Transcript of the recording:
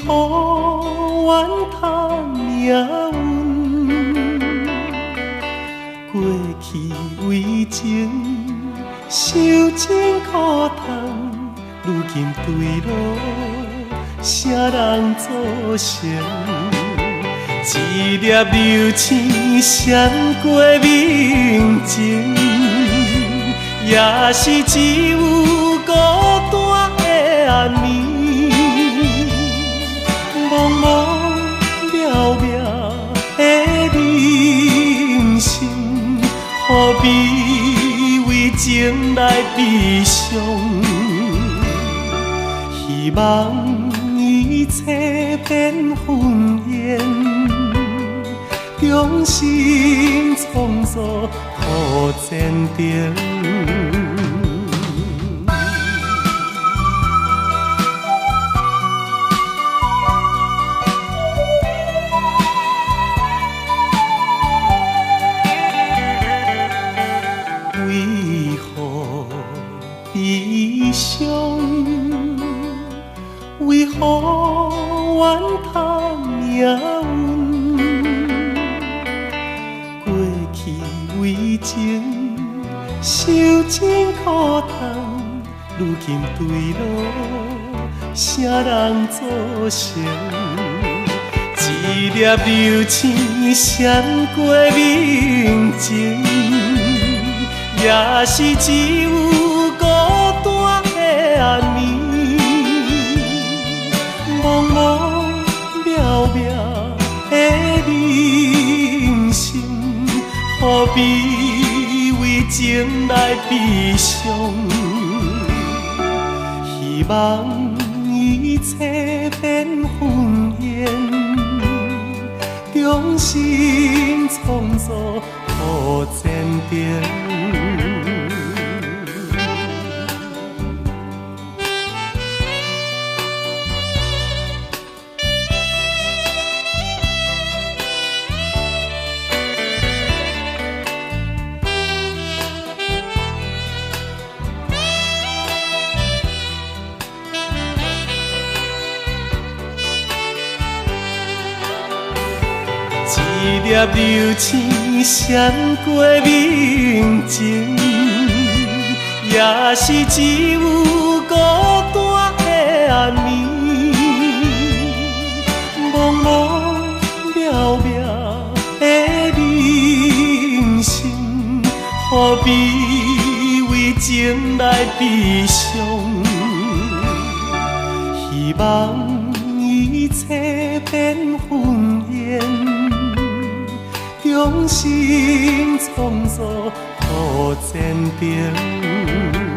予怨叹命运，过去为情受尽苦痛，如今对路啥人作成？一粒流星闪过面前，也是只有孤单的暗暝。茫茫渺渺的人生，何必为情来悲伤？希望一切变云烟，衷心创作好前程。为何悲伤？为何怨叹命运？过去为情受尽苦痛，如今对路啥人作成？一粒流星闪过面前，也是只有孤单的暗暝。茫茫渺渺的人生，何必为情来悲伤？希望一切变云烟，衷心创作好前程。一粒流星闪过面前，也是只有孤单的暗暝。茫茫渺渺的人生，何必为情来悲伤？希望一切变云烟，衷心创作好前程。